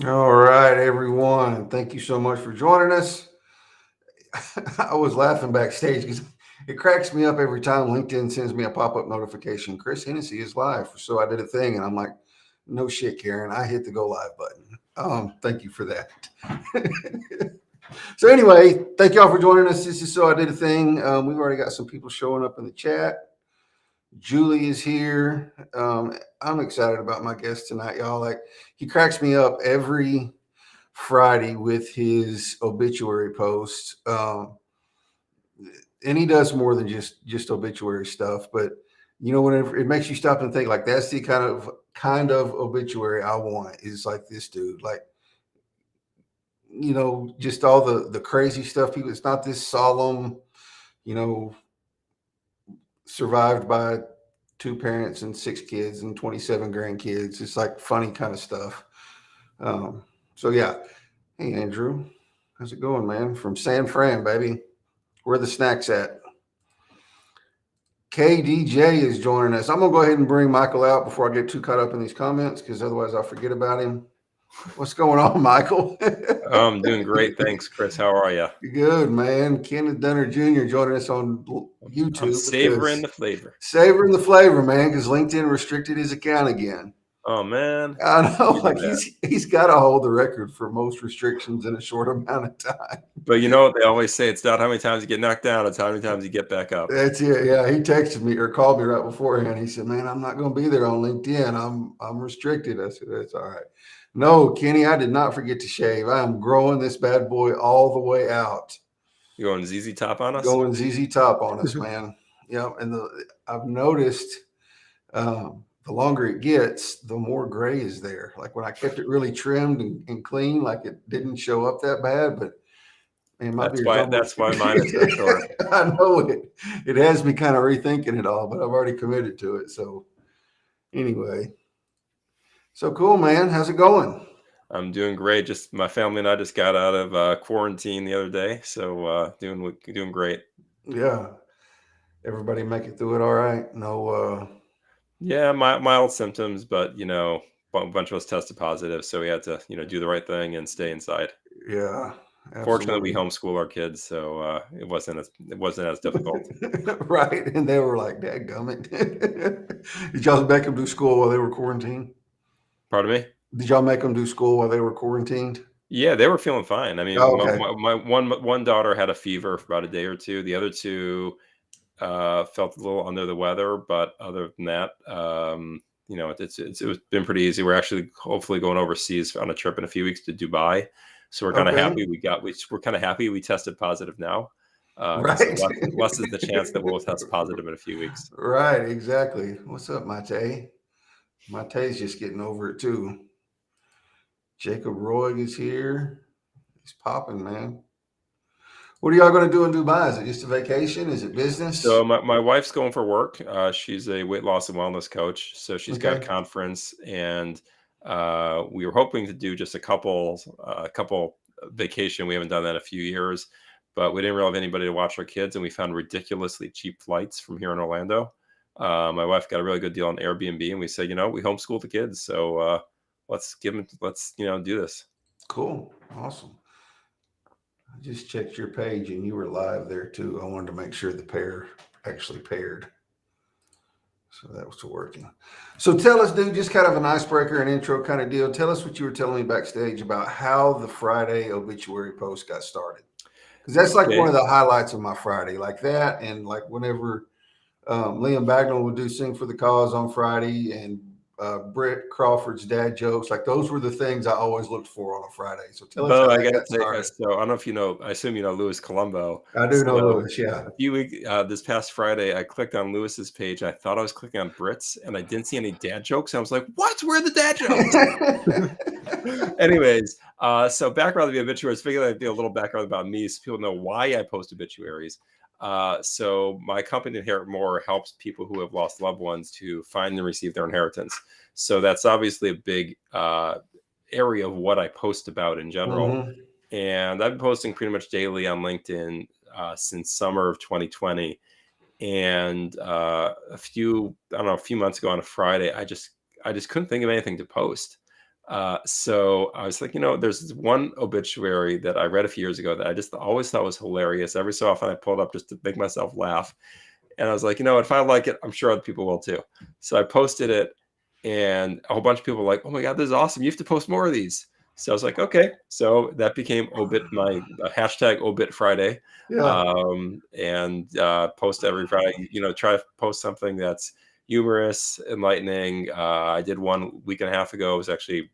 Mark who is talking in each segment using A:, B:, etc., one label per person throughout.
A: All right, everyone. Thank you so much for joining us. I was laughing backstage because it cracks me up every time LinkedIn sends me a pop up notification. Chris Hennessy is live. So I did a thing, and I'm like, no shit, Karen. I hit the go live button. Thank you for that. So, anyway, thank y'all for joining us. This is So I Did a Thing. We've already got some people showing up in the chat. Julie is here. I'm excited about my guest tonight, y'all. Like, he cracks me up every Friday with his obituary post, and he does more than just obituary stuff. But whenever it makes you stop and think, like that's the kind of obituary I want is like this dude, like just all the crazy stuff. People, it's not this solemn, you know, survived by two parents and six kids and 27 grandkids. It's like funny kind of stuff. Um, so yeah, hey Andrew, how's it going, man? From San Fran, baby. Where the snacks at? KDJ is joining us. I'm gonna go ahead and bring Michael out before I get too caught up in these comments because otherwise I'll forget about him. What's going on, Michael?
B: I'm doing great. Thanks, Chris. How are you?
A: Good, man. Kenneth Dunner Jr. joining us on
B: I'm
A: YouTube
B: savoring
A: because
B: the flavor.
A: savoring the flavor, man, because LinkedIn restricted his account again.
B: Oh man,
A: I know,
B: we do
A: like
B: that.
A: he's got to hold the record for most restrictions in a short amount of time.
B: But you know what they always say? It's not how many times you get knocked down; it's how many times you get back up.
A: That's it. Yeah, he texted me or called me right beforehand. He said, "Man, I'm not going to be there on LinkedIn. I'm restricted." I said, "That's all right." No, Kenny, I did not forget to shave. I am growing this bad boy all the way out,
B: You going ZZ Top on us?
A: going ZZ Top on us, man. Yep. And I've noticed the longer it gets, the more gray is there. Like when I kept it really trimmed and clean, like it didn't show up that bad, but man, my
B: That's
A: beard's
B: why.
A: almost.
B: That's why mine is so short.
A: I know it. It has me kind of rethinking it all, but I've already committed to it. So anyway, so cool, man. How's it going?
B: I'm doing great. Just my family and I just got out of quarantine the other day, so doing great.
A: Yeah, everybody make it through it all right. No.
B: Yeah, mild symptoms, but a bunch of us tested positive, so we had to do the right thing and stay inside.
A: Yeah,
B: Fortunately, we
A: absolutely.
B: homeschool our kids, so it wasn't as difficult.
A: Right, and they were like, "Dad, gummit." Did y'all make them do school while they were quarantined?
B: Pardon me?
A: Did y'all make them do school while they were quarantined?
B: Yeah, they were feeling fine. I mean,
A: Oh,
B: my,
A: okay.
B: my, my one daughter had a fever for about a day or two. The other two felt a little under the weather, but other than that, it's been pretty easy. We're actually hopefully going overseas on a trip in a few weeks to Dubai, so we're kind of
A: Okay.
B: happy we're kind of happy we tested positive now. So
A: Right.
B: less is the chance that we'll test positive in a few weeks.
A: Right, exactly. What's up, Mate? Mate's just getting over it too. Jacob Roy is here. He's popping, man. What are y'all going to do in Dubai? Is it just a vacation? Is it business?
B: So my wife's going for work. She's a weight loss and wellness coach. So she's got a
A: Okay.
B: conference, and we were hoping to do just a couple vacation. We haven't done that in a few years, but we didn't really have anybody to watch our kids, and we found ridiculously cheap flights from here in Orlando. My wife got a really good deal on Airbnb, and we said, we homeschool the kids, so let's do this.
A: Cool. Awesome. I just checked your page and you were live there too. I wanted to make sure the pair actually paired. So that was working. So tell us, dude, just kind of an icebreaker, an intro kind of deal. Tell us what you were telling me backstage about how the Friday obituary post got started. Because that's like one
B: Okay.
A: of the highlights of my Friday, like that. And like whenever Liam Bagnall would do Sing for the Cause on Friday, and Brett Crawford's dad jokes. Like those were the things I always looked for on a Friday. So tell us
B: But
A: how
B: I
A: that
B: gotta
A: got
B: say,
A: started.
B: so I don't know if you know. I assume you know Louis Colombo.
A: I do know
B: So
A: Lewis. Yeah.
B: a few weeks this past Friday, I clicked on Lewis's page. I thought I was clicking on Brits, and I didn't see any dad jokes. I was like, "What? Where are the dad jokes?" Anyways, so background of the obituaries. Figured I'd do a little background about me, so people know why I post obituaries. So my company Inherit More helps people who have lost loved ones to find and receive their inheritance. So that's obviously a big area of what I post about in general.
A: Mm-hmm.
B: And I've been posting pretty much daily on LinkedIn since summer of 2020. And a few months ago on a Friday, I just couldn't think of anything to post. So I was like, there's this one obituary that I read a few years ago that I just always thought was hilarious. Every so often I pull it up just to make myself laugh. And I was like, if I like it, I'm sure other people will too. So I posted it, and a whole bunch of people were like, "Oh my God, this is awesome. You have to post more of these." So I was like, okay. So that became my hashtag Obit Friday.
A: Yeah.
B: And post every Friday, try to post something that's humorous, enlightening. I did one week and a half ago. It was actually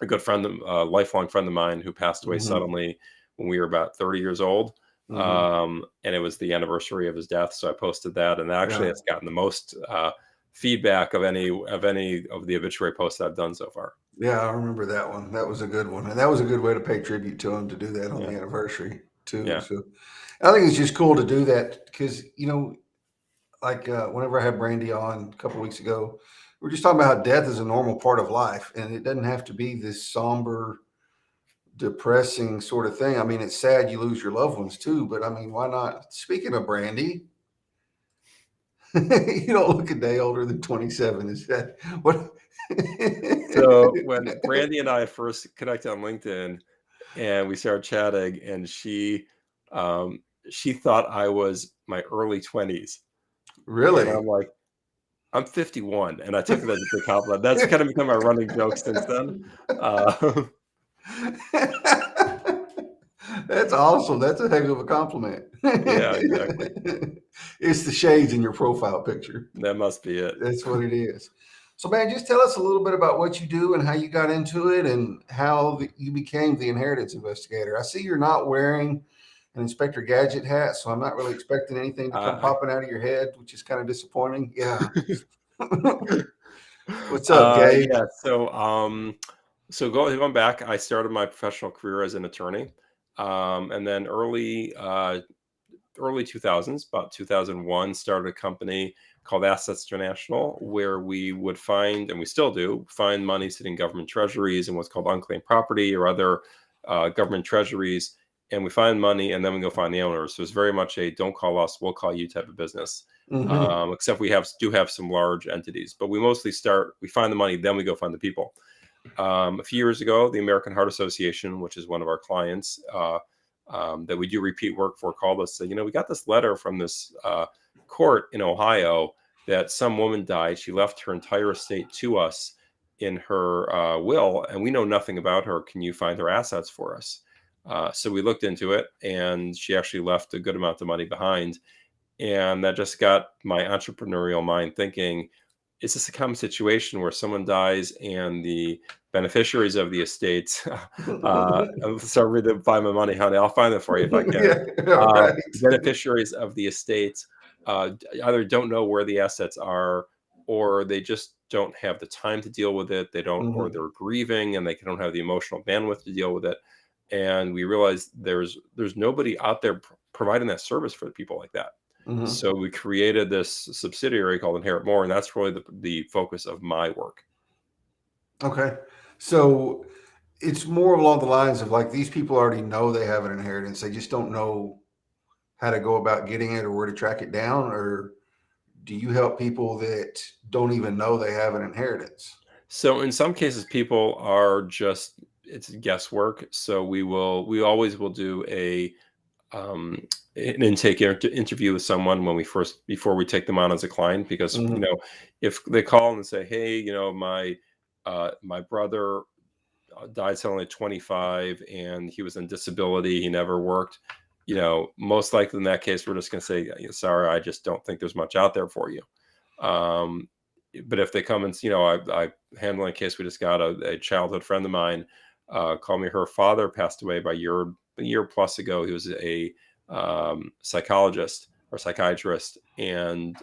B: a good friend, a lifelong friend of mine who passed away
A: Hmm.
B: suddenly when we were about 30 years old.
A: Hmm.
B: And it was the anniversary of his death. So I posted that, and actually
A: Yeah.
B: it's gotten the most feedback of any of the obituary posts I've done so far.
A: Yeah, I remember that one. That was a good one. And that was a good way to pay tribute to him, to do that on
B: Yeah.
A: the anniversary too.
B: Yeah.
A: So I think it's just cool to do that because, like whenever I had Brandy on a couple of weeks ago, we were just talking about how death is a normal part of life and it doesn't have to be this somber, depressing sort of thing. I mean, it's sad you lose your loved ones too, but I mean, why not? Speaking of Brandy, you don't look a day older than 27. Is that what?
B: So when Brandy and I first connected on LinkedIn and we started chatting, and she thought I was my early 20s. And
A: Really?
B: I'm like, I'm 51, and I took it as a big compliment. That's kind of become our running joke since then. Uh,
A: That's awesome. That's a heck of a compliment.
B: yeah, exactly.
A: It's the shades in your profile picture.
B: That must be it.
A: That's what it is. So, man, just tell us a little bit about what you do and how you got into it and how you became the inheritance investigator. I see you're not wearing an Inspector Gadget hat, so I'm not really expecting anything to come
B: Uh,
A: popping out of your head, which is kind of disappointing. Yeah. What's up, Gabe?
B: yeah. So going back, I started my professional career as an attorney, and then early 2000s, about 2001, started a company called Assets International, where we would find, and we still do, find money sitting in government treasuries and what's called unclaimed property or other government treasuries. And we find money, and then we go find the owners. So it's very much a "don't call us, we'll call you" type of business.
A: Mm-hmm.
B: Except we do have some large entities, but we mostly we find the money, then we go find the people. A few years ago, the American Heart Association, which is one of our clients, that we do repeat work for, called us. Said, we got this letter from this court in Ohio that some woman died. She left her entire estate to us in her will, and we know nothing about her. Can you find her assets for us? So we looked into it, and she actually left a good amount of money behind. And that just got my entrepreneurial mind thinking, is this a common situation where someone dies and the beneficiaries of the estate I'm sorry to find my money, honey, I'll find it for you if I can.
A: Yeah, right.
B: Beneficiaries of the estate either don't know where the assets are, or they just don't have the time to deal with it. They don't, or
A: Mm-hmm.
B: they're grieving and they don't have the emotional bandwidth to deal with it. And we realized there's nobody out there providing that service for the people like that.
A: Mm-hmm.
B: So we created this subsidiary called Inherit More, and that's really the focus of my work.
A: Okay. So it's more along the lines of like these people already know they have an inheritance. They just don't know how to go about getting it or where to track it down. Or do you help people that don't even know they have an inheritance?
B: So in some cases, people are just, it's guesswork. So we always will do um, an intake interview with someone when before we take them on as a client, because
A: Mm-hmm.
B: if they call and say, hey, my brother died suddenly at 25 and he was on disability, he never worked, most likely in that case we're just going to say, sorry, I just don't think there's much out there for you. um, but if they come and I handle a case, we just got a childhood friend of mine called me. Her father passed away a year plus ago. He was a psychologist or psychiatrist, and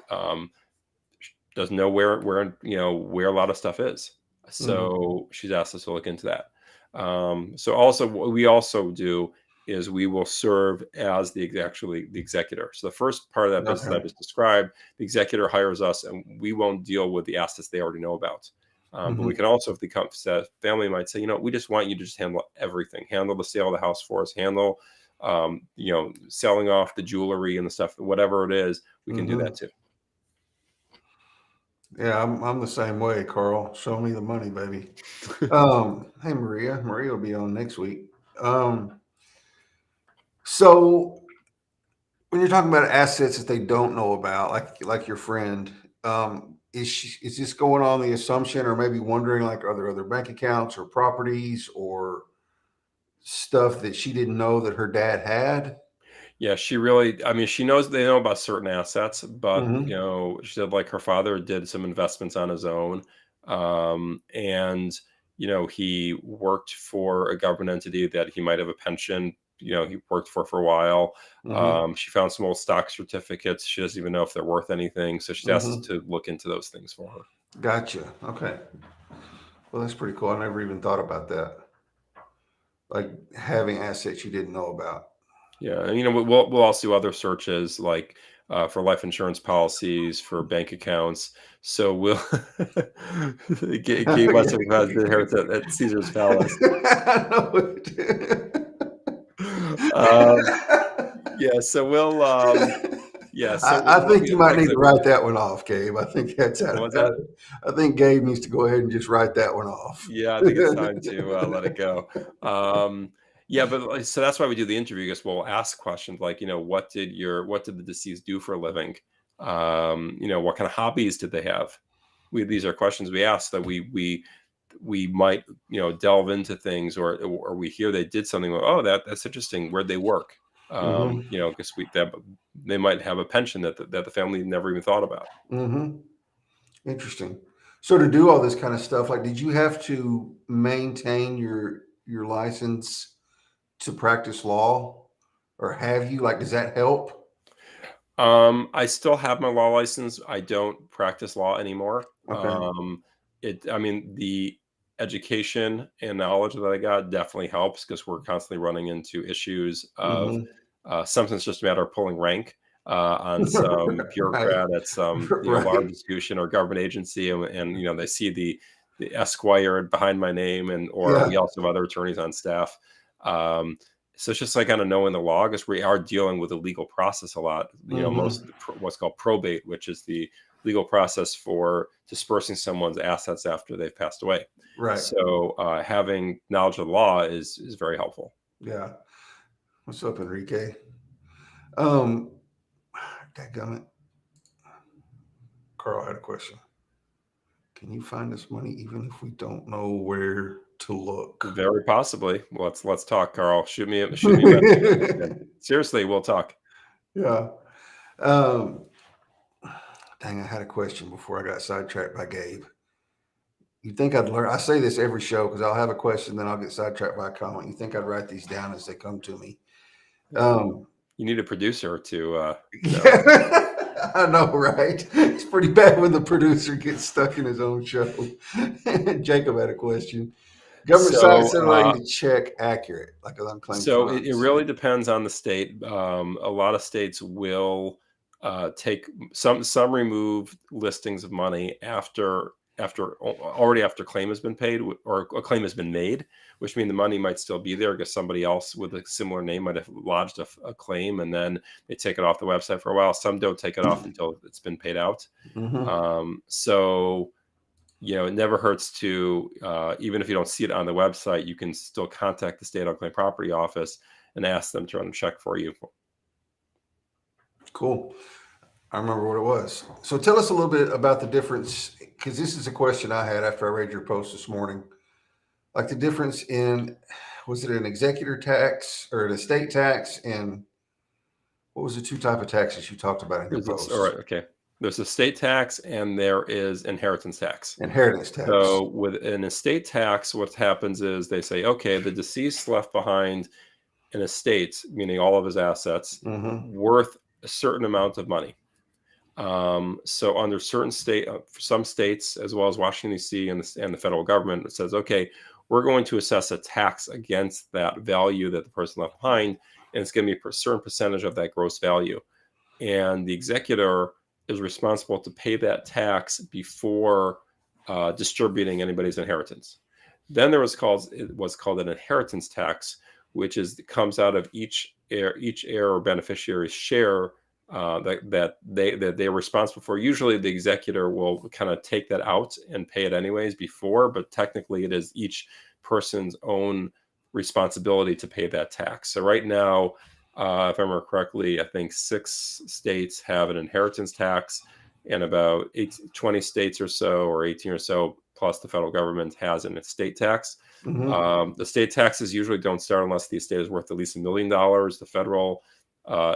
B: doesn't know where a lot of stuff is.
A: Mm-hmm.
B: So she's asked us to look into that. So also what we also do is we will serve as the executor. So the first part of that business I
A: Okay.
B: just described, the executor hires us, and we won't deal with the assets they already know about. But we
A: Mm-hmm.
B: can also, if the family might say, we just want you to just handle everything, handle the sale of the house for us, handle, selling off the jewelry and the stuff, whatever it is, we can do
A: Mm-hmm.
B: that too.
A: Yeah, I'm the same way, Carl. Show me the money, baby. Hey Maria. Maria will be on next week. So when you're talking about assets that they don't know about, like your friend, is this going on the assumption, or maybe wondering, like, are there other bank accounts or properties or stuff that she didn't know that her dad had?
B: Yeah, she really, I mean, she knows they know about certain assets, but
A: Mm-hmm.
B: she said like her father did some investments on his own. And he worked for a government entity that he might have a pension, he worked for a while.
A: Mm-hmm.
B: She found some old stock certificates. She doesn't even know if they're worth anything. So she's asked us
A: Mm-hmm.
B: to look into those things for her.
A: Gotcha. Okay. Well, that's pretty cool. I never even thought about that. Like having assets you didn't know about.
B: Yeah, and we'll also do other searches like for life insurance policies, for bank accounts. So we'll Gabe must have had the inheritance at Caesar's Palace.
A: I know it.
B: Um, yeah, so we'll
A: I think you might
B: like I
A: need to
B: said,
A: write that one off, Gabe. I think that's
B: what
A: out.
B: was that?
A: I think Gabe needs to go ahead and just write that one off.
B: Yeah, I think it's time to let it go. Um, yeah, but so that's why we do the interview because we'll ask questions like, what did the deceased do for a living? What kind of hobbies did they have? These are questions we ask that we might delve into things, or we hear they did something. Oh, that's interesting. Where'd they work?
A: Mm-hmm.
B: Because they might have a pension that the family never even thought about.
A: Mm-hmm. Interesting. So to do all this kind of stuff, like, did you have to maintain your license to practice law, or have you? Like, does that help?
B: I still have my law license. I don't practice law anymore.
A: Okay.
B: I mean, the education and knowledge that I got definitely helps because we're constantly running into issues of
A: Mm-hmm.
B: sometimes it's just a matter of pulling rank on some
A: Right.
B: bureaucrat at some large
A: Right.
B: institution or government agency, and they see the Esquire behind my name, or we
A: Yeah.
B: also have other attorneys on staff. Um, so it's just like kind of knowing the law because we are dealing with the legal process a lot. Most
A: Mm-hmm.
B: of what's called probate, which is the legal process for dispersing someone's assets after they've passed away.
A: Right.
B: So having knowledge of the law is very helpful.
A: Yeah. What's up, Enrique? Um, Dadgummit. Carl had a question. Can you find us money even if we don't know where to look?
B: Very possibly. Let's talk, Carl. Shoot me a message on LinkedIn. Seriously, we'll talk.
A: Yeah. Um, Dang, I had a question before I got sidetracked by Gabe. You think I'd learn? I say this every show because I'll have a question, then I'll get sidetracked by a comment. You think I'd write these down as they come to me?
B: Yeah,
A: Um,
B: you need a producer to
A: yeah, I know, right? It's pretty bad when the producer gets stuck in his own show. Jacob had a question. Government site
B: So
A: said letting the check accurate, like unclaimed
B: So it
A: funds.
B: really depends on the state. A lot of states will take some remove listings of money already after claim has been paid or a claim has been made, which means the money might still be there because somebody else with a similar name might have lodged a claim and then they take it off the website for a while. Some don't take it off until it's been paid out.
A: Mm-hmm.
B: So it never hurts to, even if you don't see it on the website, you can still contact the state unclaimed property office and ask them to run a check for you.
A: Cool. I remember what it was. So tell us a little bit about the difference, because this is a question I had after I read your post this morning. Like the difference in, was it an executor tax or an estate tax, and what was the two type of taxes you talked about in your
B: All right,
A: post?
B: okay. There's estate tax and there is inheritance tax.
A: Inheritance tax.
B: So with an estate tax, what happens is they say, okay, the deceased left behind an estate, meaning all of his assets,
A: Mm-hmm.
B: worth a certain amount of money. So under for some states, as well as Washington D.C. and the federal government, it says, okay, we're going to assess a tax against that value that the person left behind, and it's going to be a certain percentage of that gross value. And the executor is responsible to pay that tax before distributing anybody's inheritance. Then there was called an inheritance tax, which comes out of each heir or beneficiary's share that they're responsible for. Usually the executor will kind of take that out and pay it anyways before, but technically it is each person's own responsibility to pay that tax. So right now, if I remember correctly, I think 6 states have an inheritance tax, and about 20 states or so, or 18 or so, plus the federal government has an estate tax. The state taxes usually don't start unless the estate is worth at least $1 million. The federal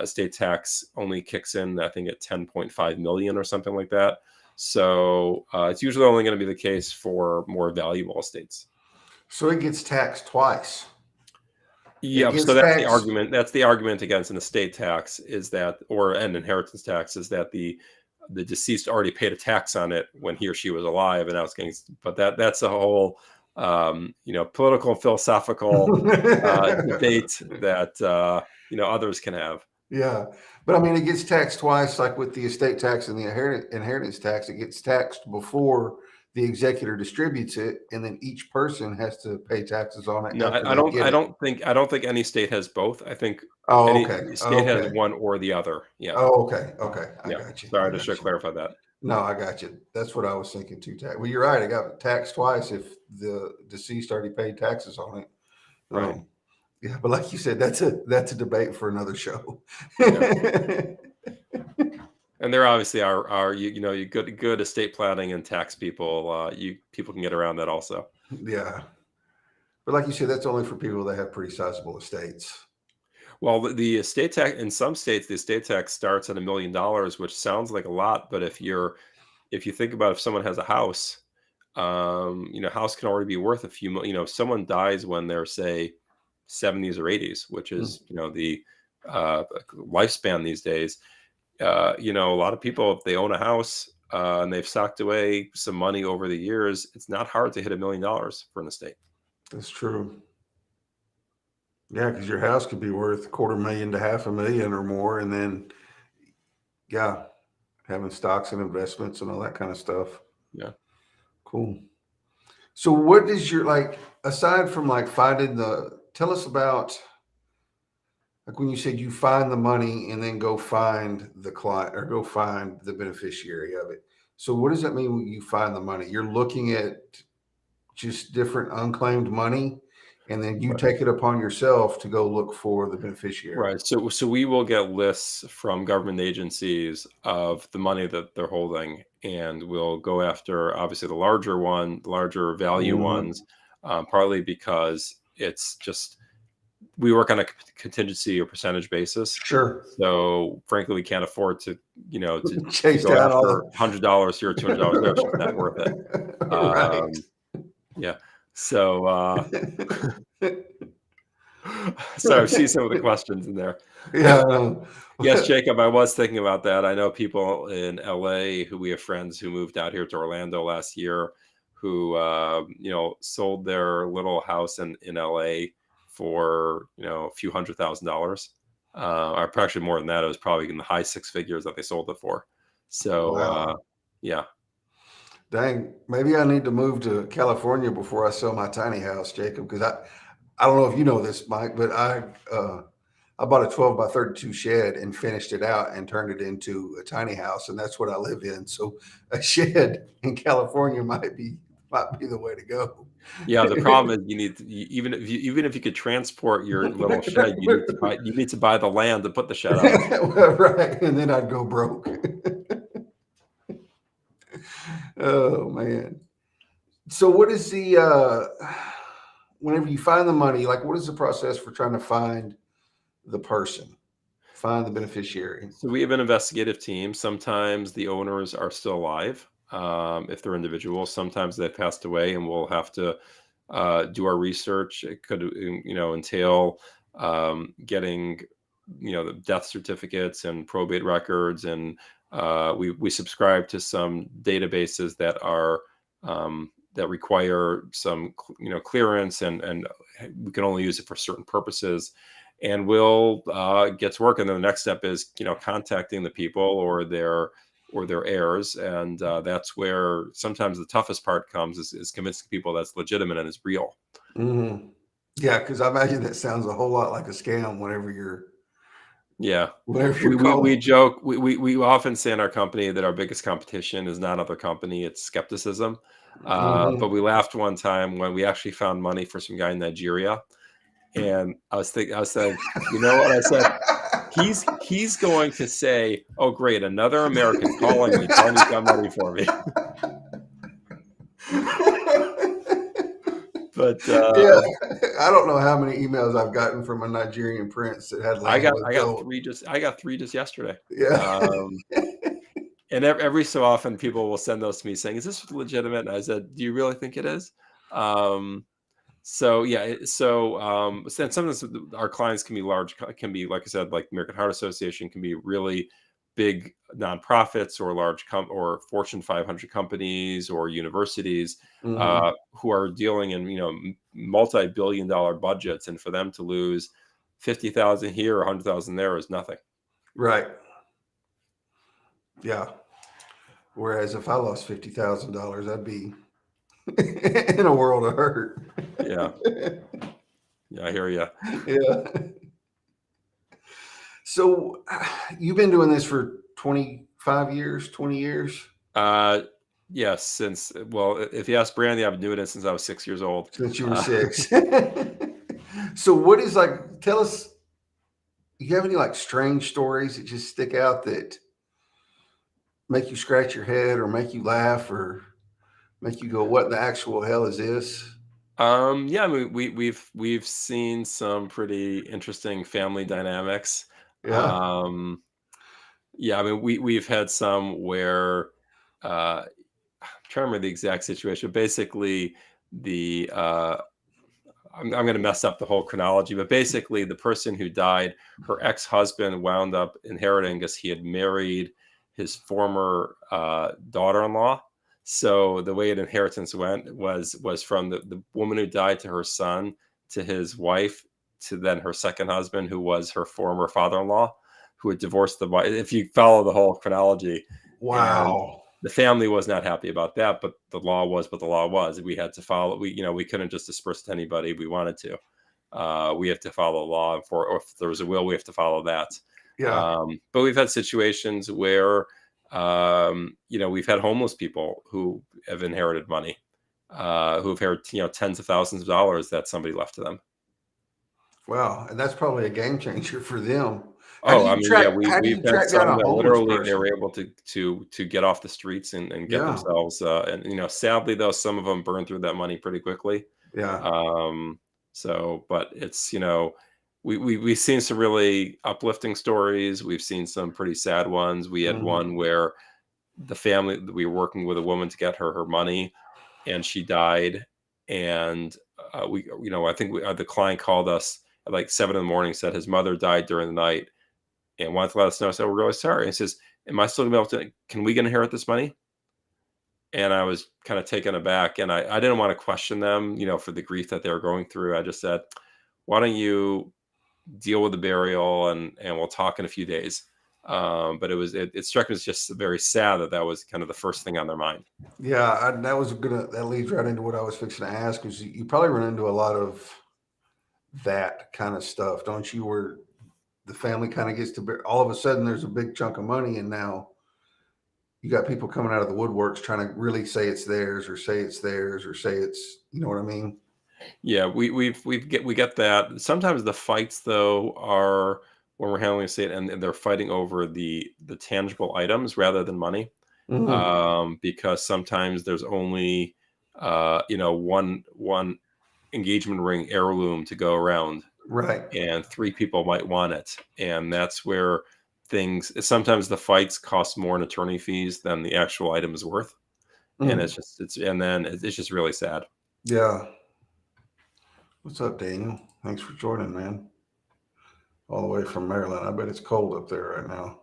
B: estate tax only kicks in, I think, at 10.5 million or something like that. So it's usually only going to be the case for more valuable estates.
A: So it gets taxed twice.
B: Yeah, so that's the argument. That's the argument against an estate tax, is that, or an inheritance tax, is that the deceased already paid a tax on it when he or she was alive, and now it's getting. But that's a whole, political, philosophical debate that others can have.
A: Yeah, but I mean, it gets taxed twice, like with the estate tax and the inheritance tax. It gets taxed before the executor distributes it, and then each person has to pay taxes on it.
B: No, I don't think any state has both. I think any state has one or the other. Yeah.
A: Oh, okay. I got you.
B: Sorry, I should clarify that.
A: No, I got you. That's what I was thinking too. Well, you're right. It got taxed twice if the deceased already paid taxes on it.
B: Right.
A: Yeah, but like you said, that's a debate for another show.
B: Yeah. And there obviously are you good estate planning and tax people. People can get around that also.
A: Yeah, but like you said, that's only for people that have pretty sizable estates.
B: Well, the estate tax in some states, the estate tax starts at $1 million, which sounds like a lot, but if you think about, if someone has a house, house can already be worth a few million. If someone dies when they're, say, 70s or 80s, which is the lifespan these days. A lot of people, if they own a house and they've socked away some money over the years, it's not hard to hit $1 million for an estate.
A: That's true. Yeah, because your house could be worth $250,000 to $500,000 or more, and then having stocks and investments and all that kind of stuff.
B: Yeah,
A: cool. So, what is your aside from finding tell us about. Like when you said you find the money and then go find the client or go find the beneficiary of it. So what does that mean when you find the money? You're looking at just different unclaimed money, and then you take it upon yourself to go look for the beneficiary.
B: Right. So we will get lists from government agencies of the money that they're holding, and we'll go after obviously the larger value ones, partly because it's just, we work on a contingency or percentage basis.
A: Sure.
B: So frankly, we can't afford to
A: chase down all
B: $100 here, $200 there. It's just not worth it.
A: Right.
B: Yeah. So, so I see some of the questions in there.
A: Yeah.
B: Yes, Jacob, I was thinking about that. I know people in LA we have friends who moved out here to Orlando last year who, sold their little house in LA for, a few $100,000, or actually more than that. It was probably in the high 6 figures that they sold it for. So,
A: wow.
B: Yeah.
A: Dang, maybe I need to move to California before I sell my tiny house, Jacob, because I don't know if you know this, Mike, but I bought a 12 by 32 shed and finished it out and turned it into a tiny house, and that's what I live in. So a shed in California might be the way to go.
B: Yeah, the problem is you need to, even if you could transport your little shed, you need to buy the land to put the shed on.
A: Right, and then I'd go broke. Oh man. So what is the whenever you find the money, what is the process for trying to find the person, find the beneficiary?
B: So we have an investigative team. Sometimes the owners are still alive, if they're individuals. Sometimes they've passed away, and we'll have to do our research. It could entail getting the death certificates and probate records, and we subscribe to some databases that are that require some clearance, and we can only use it for certain purposes. And we'll get to work. And then the next step is contacting the people or their heirs, and that's where sometimes the toughest part comes, is convincing people that's legitimate and is real.
A: Mm-hmm. Yeah, because I imagine that sounds a whole lot like a scam whenever you're
B: Yeah.
A: whatever
B: We
A: you're
B: we we
A: calling.
B: joke, we often say in our company that our biggest competition is not other company, it's skepticism. But
A: Mhm.
B: we laughed one time when we actually found money for some guy in Nigeria, and I was saying, "You know what?" I said, he's going to say, "Oh, great, another American calling me, telling me he's got money for me." But,
A: Yeah, I don't know how many emails I've gotten from a Nigerian prince that had land with gold.
B: I got 3 just yesterday.
A: Yeah.
B: Um, and every so often, people will send those to me saying, "Is this legitimate?" And I said, "Do you really think it is?" Um, so yeah, so sometimes our clients can be large, can be, like I said, like American Heart Association, can be really big nonprofits or or Fortune 500 companies or universities,
A: Mhm.
B: who are dealing in, multi-billion-dollar budgets, and for them to lose 50,000 here or 100,000 there is nothing.
A: Right. Yeah. Whereas if I lost $50,000, I'd be in a world of hurt.
B: Yeah, yeah, I hear you.
A: Yeah. So you've been doing this for 25 years, 20 years
B: Uh, yes, if you ask Brandy, I've been doing it since I was 6 years old.
A: since you were
B: Uh,
A: 6. So what is like, tell us, you have any like strange stories that just stick out that make you scratch your head or make you laugh or make you go, what in the actual hell is this?
B: yeah, I mean, we've seen some pretty interesting family dynamics.
A: Yeah.
B: Um, yeah, I mean, we've had some where, I'm trying to remember the exact situation. Basically, the I'm going to mess up the whole chronology, but basically, the person who died, her ex-husband wound up inheriting because he had married his former daughter-in-law. So the way an inheritance went was from the woman who died to her son, to his wife, to then her second husband, who was her former father-in-law, who had divorced the wife. If you follow the whole chronology, and
A: Wow.
B: the family was not happy about that, but the law was what the law was. We had to follow. We couldn't just disperse to anybody we wanted to. We have to follow the law, or if there was a will, we have to follow that.
A: Yeah.
B: But we've had situations where, we've had homeless people who have inherited money, who've inherited, tens of thousands of dollars that somebody left to them.
A: Wow. And that's probably a game changer for them.
B: Oh, I mean, yeah,
A: How do
B: we've
A: you
B: had
A: track down
B: some
A: a
B: that
A: homeless
B: literally they
A: person?
B: were able to get off the streets and get
A: Yeah.
B: themselves, and sadly though, some of them burned through that money pretty quickly.
A: Yeah.
B: Um, but it's, we've seen some really uplifting stories. We've seen some pretty sad ones. We had
A: Mhm.
B: one where the family, we were working with a woman to get her money, and she died. And I think the client called us at like 7 in the morning, said his mother died during the night, and wanted to let us know. I said, "We're really sorry." And he says, "Am I still gonna be able to? Can we get inherit this money?" And I was kind of taken aback, and I didn't want to question them, for the grief that they were going through. I just said, "Why don't you deal with the burial, and we'll talk in a few days." But it struck me as just very sad that that was kind of the first thing on their mind.
A: Yeah, that leads right into what I was fixing to ask, is you probably run into a lot of that kind of stuff, don't you? Where the family kind of gets to all of a sudden there's a big chunk of money, and now you got people coming out of the woodworks trying to really say it's theirs or say it's theirs or say it's, you know what I mean?
B: Yeah, we get that. Sometimes the fights though are when we're handling a estate, and they're fighting over the tangible items rather than money.
A: Mhm.
B: Because sometimes there's only one engagement ring heirloom to go around,
A: Right.
B: and 3 people might want it, and that's where things, sometimes the fights cost more in attorney fees than the actual item is worth, and
A: Mm.
B: it's just really sad.
A: Yeah. What's up, Daniel? Thanks for joining, man. All the way from Maryland. I bet it's cold up there right now.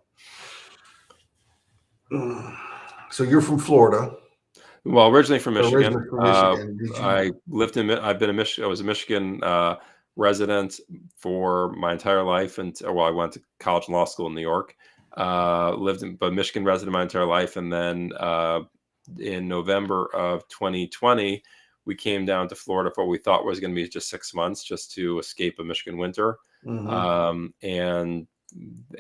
A: Mm. So you're from Florida,
B: Well, originally from Michigan.
A: originally from Michigan. Did you?
B: I've been in Michigan. I was a Michigan resident for my entire life, and I went to college and law school in New York. But Michigan resident my entire life, and then in November of 2020, we came down to Florida for what we thought was going to be just 6 months, just to escape a Michigan winter.
A: Mhm.
B: And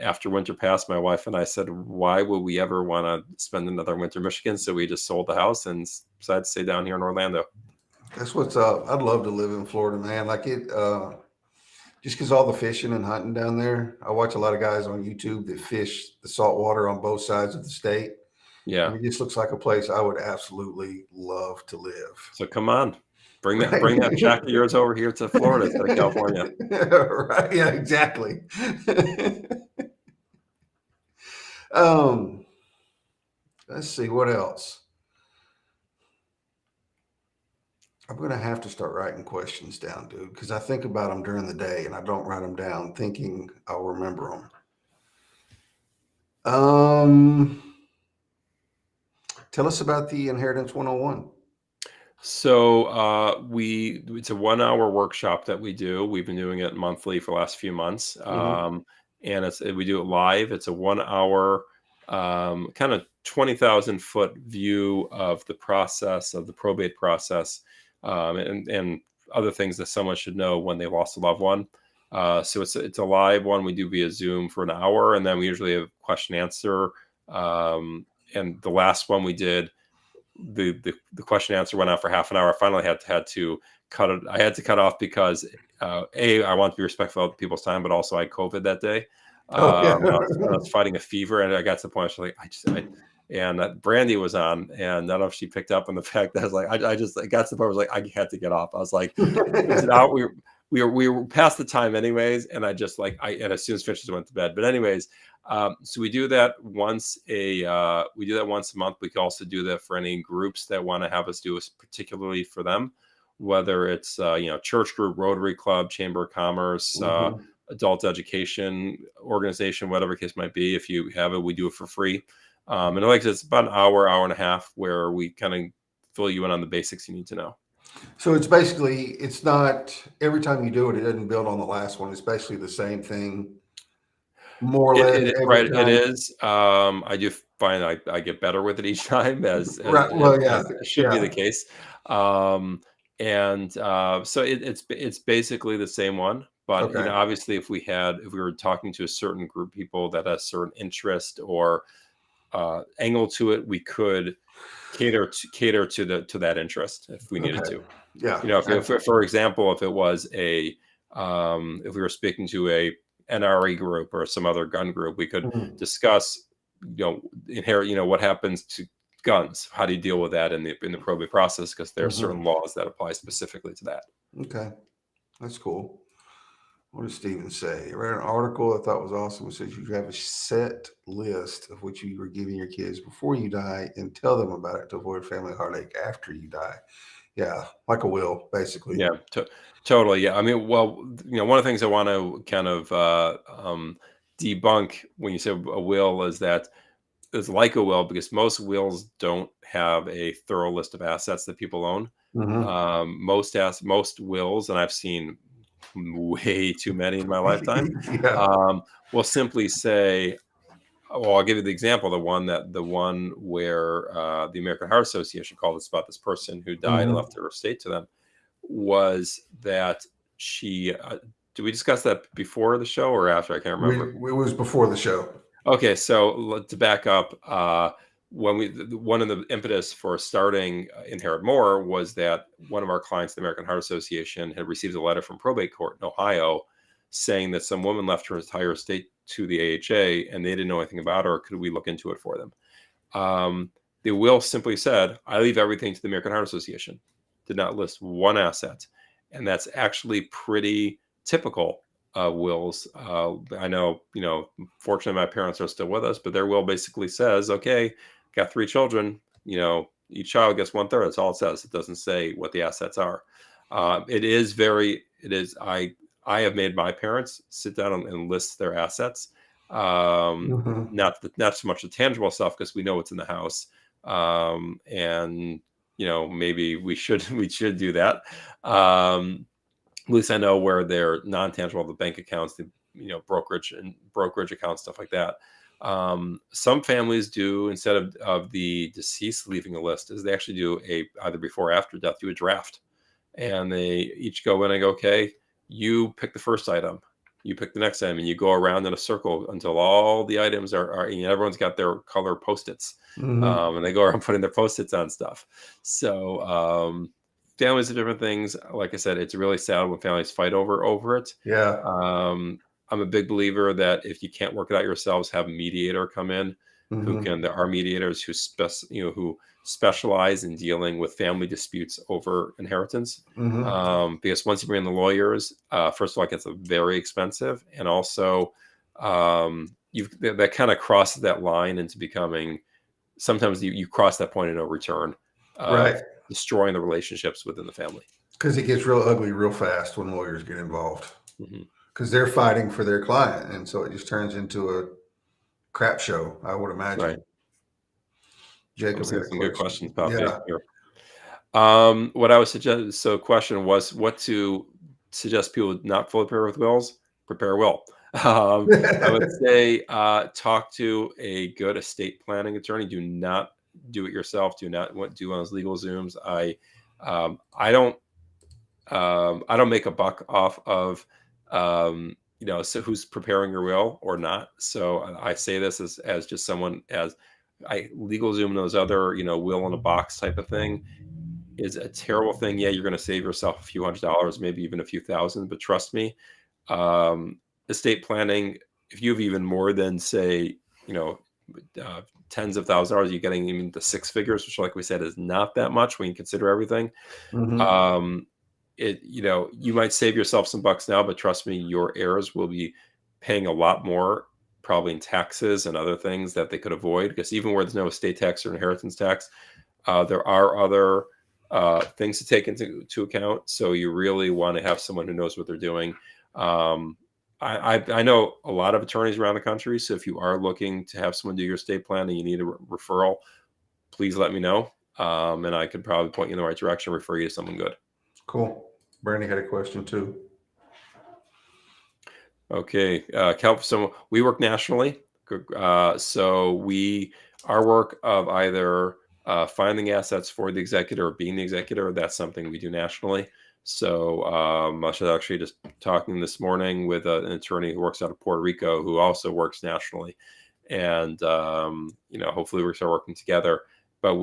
B: after winter passed, my wife and I said, why would we ever want to spend another winter in Michigan? So we just sold the house and decided to stay down here in Orlando.
A: That's what's up. I'd love to live in Florida, man. Like just because all the fishing and hunting down there. I watch a lot of guys on YouTube that fish the salt water on both sides of the state.
B: Yeah.
A: And it just looks like a place I would absolutely love to live.
B: So come on, bring that shack of yours over here to Florida instead of California.
A: Right. Yeah, exactly. Let's see what else. I'm going to have to start writing questions down, dude, because I think about them during the day and I don't write them down thinking I'll remember them. Tell us about the Inheritance 101.
B: So it's a 1 hour workshop that we do. We've been doing it monthly for the last few months. And we do it live. It's a 1 hour kind of 20,000 foot view of the process of the probate process, and other things that someone should know when they lost a loved one. So it's a live one we do via Zoom for an hour, and then we usually have question answer. And the last one we did, the question answer went on for half an hour. I finally had to cut it. I had to cut off because I want to be respectful of people's time, but also I had COVID that day. I was fighting a fever, and I got to the point where I was like, and Brandy was on, and I don't know if she picked up on the fact that I was like, I got to the point where I was like, I had to get off. I was like, it was an hour. We were past the time anyways, and I just and as soon as finished, I went to bed. But anyways, so we do that once a month. We can also do that for any groups that want to have us do it particularly for them, whether it's church group, Rotary Club, Chamber of Commerce, adult education organization, whatever the case might be. If you have it, we do it for free. And like I said, it's about an hour and a half where we kind of fill you in on the basics you need to know.
A: So it's not every time you do it, it doesn't build on the last one. It's basically the same thing, more or less.
B: Right. It is. I do find I get better with it each time, as
A: right. Well, yeah,
B: it should be the case. So it's basically the same one. But obviously, if we were talking to a certain group of people that has certain interest or angle to it, we could cater to that interest if we needed to.
A: Yeah.
B: If for example, if it was if we were speaking to a NRA group or some other gun group, we could discuss, what happens to guns. How do you deal with that in the probate process? Because there are certain laws that apply specifically to that.
A: Okay, that's cool. What does Steven say? I read an article I thought was awesome. It says you have a set list of what you were giving your kids before you die and tell them about it to avoid family heartache after you die. Yeah, like a will, basically.
B: Yeah, totally. Yeah, I mean, well, one of the things I want to kind of debunk when you say a will is that it's like a will, because most wills don't have a thorough list of assets that people own. Most wills, and I've seen way too many in my lifetime, will simply say, well, I'll give you the example. The one where the American Heart Association called us about this person who died and left her estate to them, was that she, did we discuss that before the show or after? I can't remember.
A: It was before the show.
B: Okay. So to back up, one of the impetus for starting Inherit More was that one of our clients, the American Heart Association, had received a letter from probate court in Ohio saying that some woman left her entire estate to the AHA and they didn't know anything about her. Could we look into it for them? The will simply said, I leave everything to the American Heart Association. Did not list one asset. And that's actually pretty typical wills. I know, fortunately my parents are still with us, but their will basically says, okay, got 3 children, each child gets 1/3. That's all it says. It doesn't say what the assets are. I have made my parents sit down and list their assets. Not so much the tangible stuff, because we know what's in the house. And maybe we should do that. At least I know where they're non-tangible, the bank accounts, the brokerage accounts, stuff like that. Some families do, instead of the deceased leaving a list, is they actually do either before or after death, do a draft, and they each go in and go, okay, you pick the first item, You pick the next item, and you go around in a circle until all the items are everyone's got their color Post-its,
A: Hmm.
B: and they go around putting their Post-its on stuff. So families of different things. Like I said, it's really sad when families fight over it.
A: Yeah.
B: Um, I'm a big believer that if you can't work it out yourselves, have a mediator come in who
A: Hmm.
B: can. There are mediators who specialize in dealing with family disputes over inheritance.
A: Hmm.
B: Because once you bring in the lawyers, first of all, it gets very expensive, and also that kind of crosses that line into becoming. Sometimes you cross that point of no return
A: Right.
B: of destroying the relationships within the family.
A: Because it gets real ugly real fast when lawyers get involved.
B: Mhm.
A: Because they're fighting for their client, and so it just turns into a crap show, I would
B: Right.
A: imagine.
B: I'm
A: Jacob
B: seeing
A: had a
B: some good
A: question.
B: questions pop in
A: Yeah.
B: here. What I would suggest, so question was what to suggest people not fully prepare with wills, prepare a will. I would say talk to a good estate planning attorney. Do not do it yourself. Do not do one of those legal Zooms. Um, I don't I don't make a buck off of so who's preparing your will or not. So I say this as just someone as I legal Zoom and those other will in a box type of thing is a terrible thing. Yeah, you're going to save yourself a few $100s, maybe even a few thousand, but trust me, um, estate planning, if you have even more than say, you know, tens of thousands of dollars, you're getting even the six figures, which like we said, is not that much when you consider everything.
A: Hmm.
B: Um, you might save yourself some bucks now, but trust me, your heirs will be paying a lot more probably in taxes and other things that they could avoid because even where there's no estate tax or inheritance tax, there are other things to take into account. So you really want to have someone who knows what they're doing. Um, I know a lot of attorneys around the country. So if you are looking to have someone do your estate plan and you need a referral, please let me know. And I could probably point you in the right direction, refer you to someone good.
A: Cool. Brandy had a question too.
B: Okay, so we work nationally. So our work of either finding assets for the executor or being the executor, that's something we do nationally. So I was actually just talking this morning with an attorney who works out of Puerto Rico who also works nationally, and hopefully we start working together. But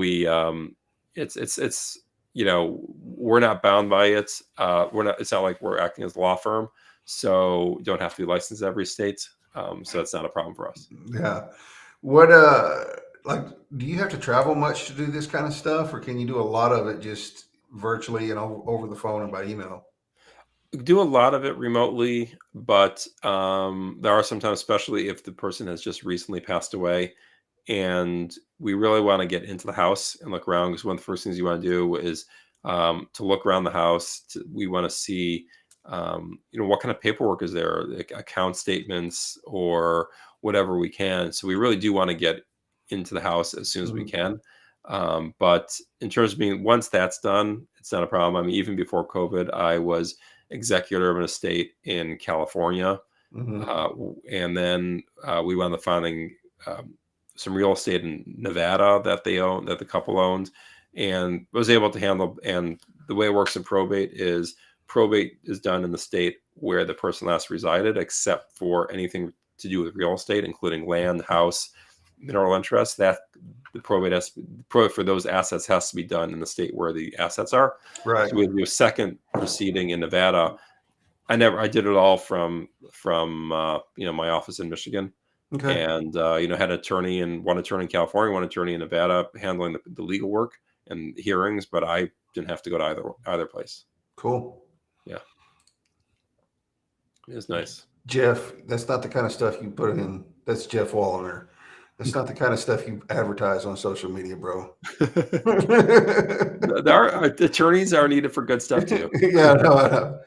B: it's we're not bound by it. We're not. It's not like we're acting as a law firm, so don't have to be licensed in every state. So that's not a problem for us.
A: Yeah. What like do you have to travel much to do this kind of stuff, or can you do a lot of it just virtually and over the phone and by email?
B: We do a lot of it remotely, but there are sometimes, especially if the person has just recently passed away, and we really want to get into the house and look around because one of the first things you want to do is to look around the house. We want to see, what kind of paperwork is there, like account statements or whatever we can. So we really do want to get into the house as soon as we
A: Hmm.
B: can. But in terms of being, once that's done, it's not a problem. I mean, even before COVID, I was executor of an estate in California.
A: Hmm.
B: And then we wound up finding some real estate in Nevada that the couple owned, and was able to handle. And the way it works in probate is done in the state where the person last resided, except for anything to do with real estate, including land, house, mineral interest. That the probate for those assets has to be done in the state where the assets are.
A: Right.
B: So we do a second proceeding in Nevada. I did it all from my office in Michigan,
A: Okay.
B: and had an attorney and one attorney in California, one attorney in Nevada handling the legal work and hearings, but I didn't have to go to either place.
A: Cool.
B: Yeah, it was nice.
A: Jeff, that's not the kind of stuff you put in. That's Jeff Walliner. That's not the kind of stuff you advertise on social media, bro.
B: Attorneys are needed for good stuff too.
A: Yeah, no, I know.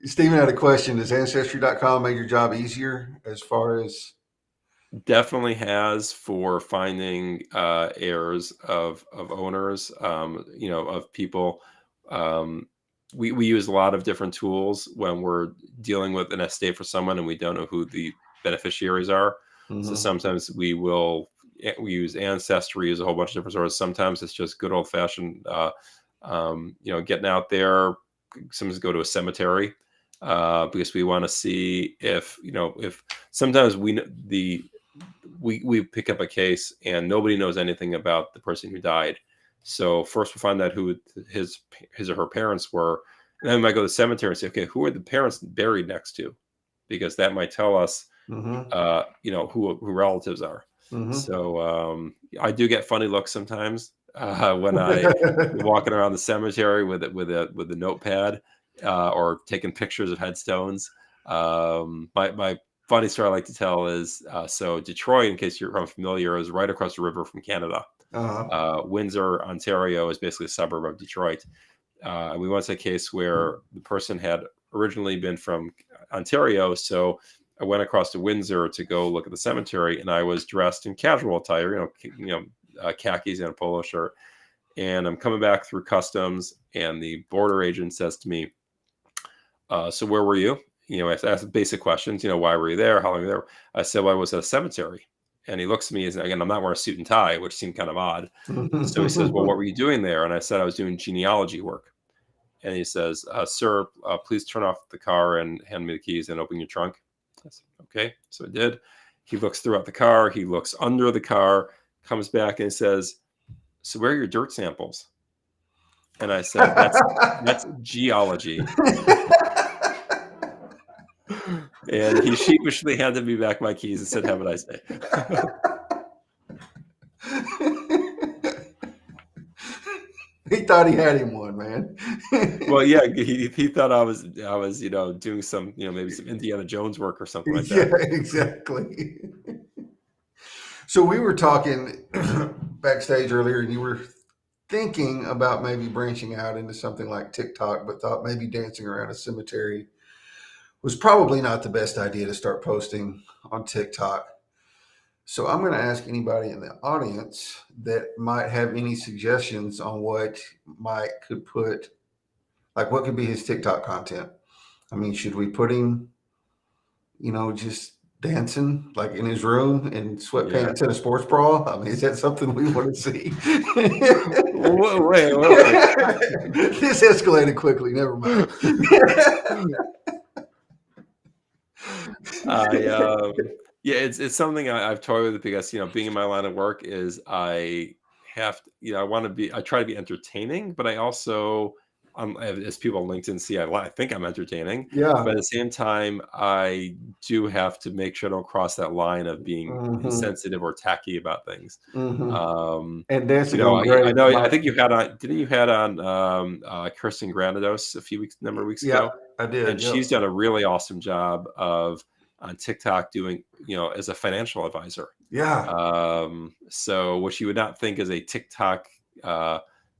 A: Stephen had a question. Does Ancestry.com make your job easier as far as?
B: Definitely has for finding heirs of owners, of people. Um, we use a lot of different tools when we're dealing with an estate for someone and we don't know who the beneficiaries are. So
A: Mhm.
B: sometimes we use Ancestry, use a whole bunch of different sources. Sometimes it's just good old fashioned, getting out there. Sometimes go to a cemetery. because we want to see if if sometimes we pick up a case and nobody knows anything about the person who died. So first we find out who his or her parents were, and then we might go to the cemetery and say, okay, who are the parents buried next to, because that might tell us
A: Mm-hmm.
B: who relatives are.
A: Mm-hmm.
B: So I do get funny looks sometimes when I walking around the cemetery with a notepad or taking pictures of headstones. My funny story I like to tell is so Detroit, in case you're unfamiliar, is right across the river from Canada.
A: Uh-huh.
B: Windsor, Ontario, is basically a suburb of Detroit. And we once had a case where the person had originally been from Ontario, so I went across to Windsor to go look at the cemetery, and I was dressed in casual attire, khakis and a polo shirt. And I'm coming back through customs, and the border agent says to me, "So where were you?" I asked basic questions. Why were you there? How long were you there? I said, "Well, I was at a cemetery." And he looks at me, and again, I'm not wearing a suit and tie, which seemed kind of odd. So he says, "Well, what were you doing there?" And I said, "I was doing genealogy work." And he says, "Sir, please turn off the car and hand me the keys and open your trunk." I said, "Okay." So I did. He looks throughout the car. He looks under the car, comes back and says, "So where are your dirt samples?" And I said, "That's geology." And he sheepishly handed me back my keys and said, "Have a nice day."
A: He thought he had him one, man.
B: Well, yeah, he thought I was doing some maybe some Indiana Jones work or something like
A: Yeah,
B: that.
A: exactly. So we were talking backstage earlier, and you were thinking about maybe branching out into something like TikTok, but thought maybe dancing around a cemetery was probably not the best idea to start posting on TikTok. So I'm going to ask anybody in the audience that might have any suggestions on what Mike could put, like what could be his TikTok content. I mean, should we put him, just dancing like in his room in
B: Yeah.
A: sweatpants and a sports bra? I mean, is that something we want to see?
B: Wait.
A: This escalated quickly. Never mind.
B: I Yeah, it's something I've toyed with because being in my line of work is I have to, I try to be entertaining, but I also as people on LinkedIn see, I think I'm entertaining, but
A: Yeah.
B: at the same time I do have to make sure I don't cross that line of being
A: Hmm.
B: insensitive or tacky about things.
A: Hmm.
B: Um,
A: And dancing on
B: I
A: grave,
B: know I
A: Mike.
B: think you had on didn't you had on Kirsten Granados number of weeks
A: Yeah,
B: ago,
A: I did.
B: and
A: Yep.
B: she's done a really awesome job of on TikTok doing, as a financial advisor.
A: Yeah.
B: So what you would not think is a TikTok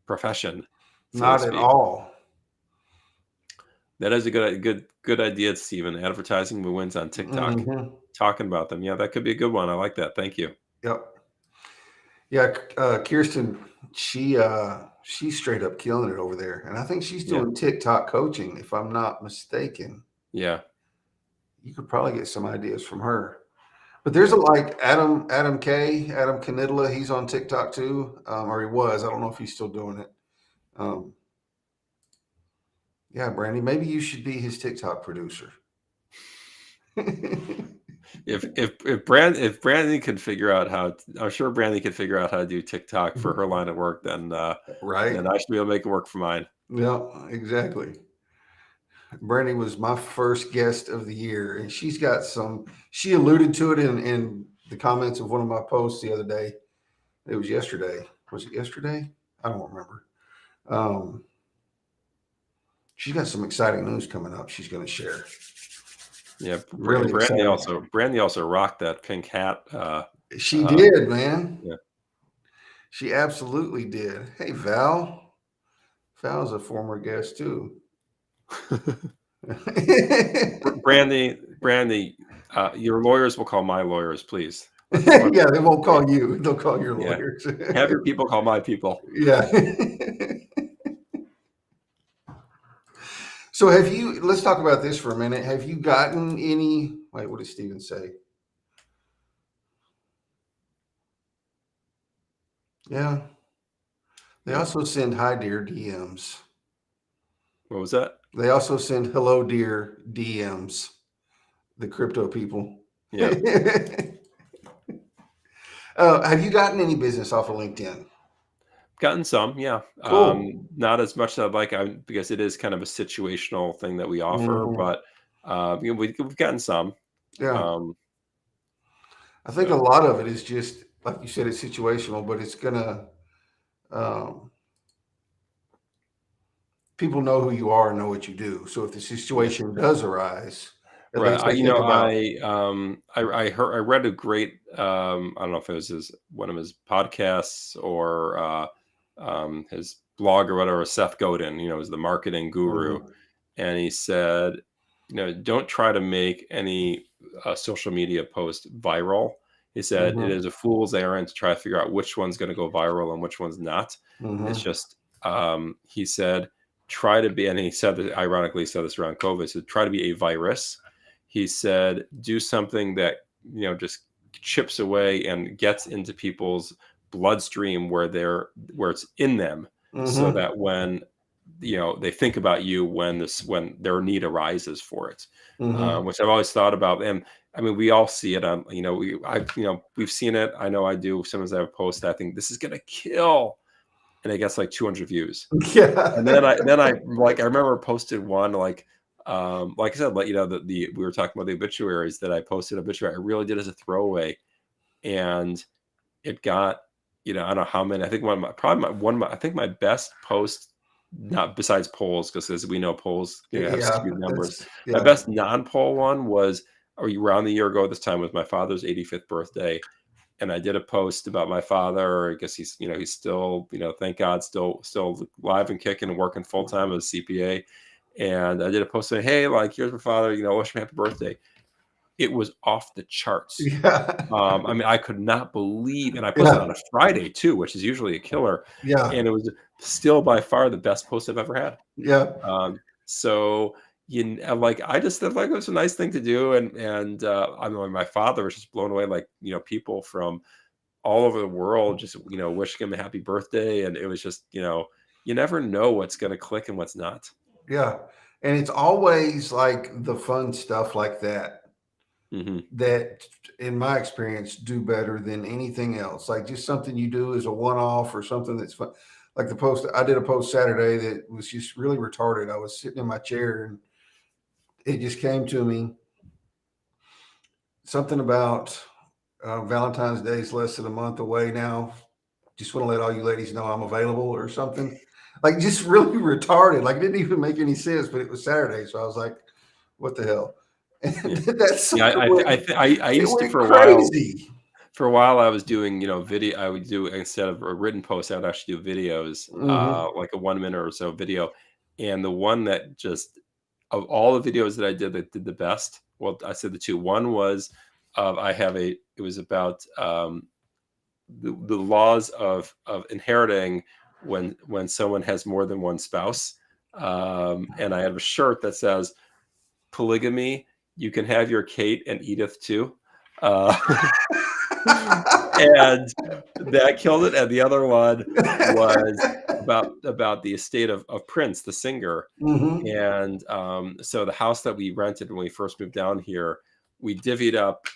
B: profession, so to
A: Not at
B: speak.
A: all.
B: That is a good idea, Stephen. Advertising wins on TikTok.
A: Hmm.
B: Talking about them. Yeah, that could be a good one. I like that. Thank you.
A: Yep. Yeah. Kirsten, she's straight up killing it over there, and I think she's
B: Yeah.
A: doing TikTok coaching, if I'm not mistaken.
B: Yeah.
A: You could probably get some ideas from her. But there's a
B: Yeah.
A: like Adam Knidla. He's on TikTok too, or he was. I don't know if he's still doing it. Um, yeah, Brandy, maybe you should be his TikTok producer.
B: If Brandy could figure out I'm sure Brandy could figure out how to do TikTok for her line of work, then
A: Right?
B: I should be able to make it work for mine.
A: Yeah, exactly. Brandy was my first guest of the year, and she's got some. She alluded to it in the comments of one of my posts the other day. It was yesterday. Was it yesterday? I don't remember. Um, she's got some exciting news coming up. She's going to share.
B: Yeah,
A: Really exciting.
B: Brandy also rocked that pink hat.
A: She
B: Uh,
A: did, man.
B: yeah.
A: She absolutely did. Hey, Val. Val's a former guest too.
B: Brandy, your lawyers will call my lawyers, please.
A: Yeah, they won't call you. They'll call your
B: Yeah,
A: lawyers.
B: have your people call my people.
A: Yeah. So let's talk about this for a minute. Have you gotten any, wait, what did Steven say? Yeah. They
B: Yeah.
A: also send hi dear DMs.
B: What was that?
A: They also send hello dear DMs, the crypto people.
B: Yeah.
A: Have you gotten any business off of LinkedIn?
B: Gotten some, yeah.
A: Cool.
B: Not as much as I'd like, because it is kind of a situational thing that we offer,
A: Mhm.
B: but we've gotten some.
A: Yeah.
B: Um,
A: I think a
B: so
A: lot of it is just, like you said, it's situational, but it's gonna, um, people know who you are and know what you do. So if the
B: yeah,
A: situation does arise, at
B: right.
A: least they think about,
B: I read a great, I don't know if it was one of his podcasts or his blog or whatever. Seth Godin, is the marketing guru,
A: mhm,
B: and he said, don't try to make any social media post viral. He said it
A: mhm,
B: is a fool's errand to try to figure out which one's going to go viral and which one's not. It's
A: mhm,
B: just, he said, try to be, and he said that, ironically, he said this around COVID, so try to be a virus. He said, do something that, just chips away and gets into people's bloodstream where it's in them, so
A: mhm,
B: that when they think about you when their need arises for it,
A: mhm.
B: which I've always thought about. And I mean, we all see it on, we've seen it. I know I do. Sometimes I have a post, I think this is gonna kill, and it gets like 200 views, and
A: Yeah.
B: then I like, I remember posted one, like I said, like, the we were talking about the obituaries, that I posted obituary I really did as a throwaway, and it got, I don't know how many. I think I think my best post, not besides polls, because as we know, polls, have
A: Yeah.
B: skewed numbers. My
A: Yeah.
B: best non-poll one was around the year ago this time, was my father's 85th birthday, and I did a post about my father. I guess he's still, thank God, still alive and kicking and working full time as a CPA. And I did a post saying, hey, like, here's my father, wish him happy birthday. It was off the charts.
A: Yeah.
B: I mean, I could not believe, and I posted
A: Yeah.
B: on a Friday too, which is usually a killer,
A: Yeah.
B: and it was still by far the best post I've ever had.
A: Yeah.
B: So like, I just thought, like, it was a nice thing to do, and I mean, my father was just blown away, like, people from all over the world just, wishing him a happy birthday, and it was just, you never know what's going to click and what's not.
A: Yeah. And it's always like the fun stuff like that,
B: Hmm.
A: that in my experience do better than anything else. Like just something you do as a one off or something that's fun. Like the post, I did a post Saturday that was just really retarded. I was sitting in my chair and it just came to me something about Valentine's Day is less than a month away now. Just want to let all you ladies know I'm available or something. Like just really retarded. Like it didn't even make any sense, but it was Saturday. So I was like, what the hell? And
B: Yeah,
A: that
B: yeah.
A: sucker went,
B: I
A: it
B: used to,
A: went
B: for a while.
A: crazy.
B: For a while, I was doing, video. I would do, instead of a written post, I would actually do videos,
A: Hmm.
B: like a 1 minute or so video. And the one that just, of all the videos that I did, that did the best, well, I said the two. One was, it was about, the laws of inheriting when someone has more than one spouse. And I have a shirt that says, polygamy, you can have your Kate and Edith too. Uh, and that killed it. And the other one was about the estate of Prince, the singer.
A: Hmm.
B: And so the house that we rented when we first moved down here, we divvied up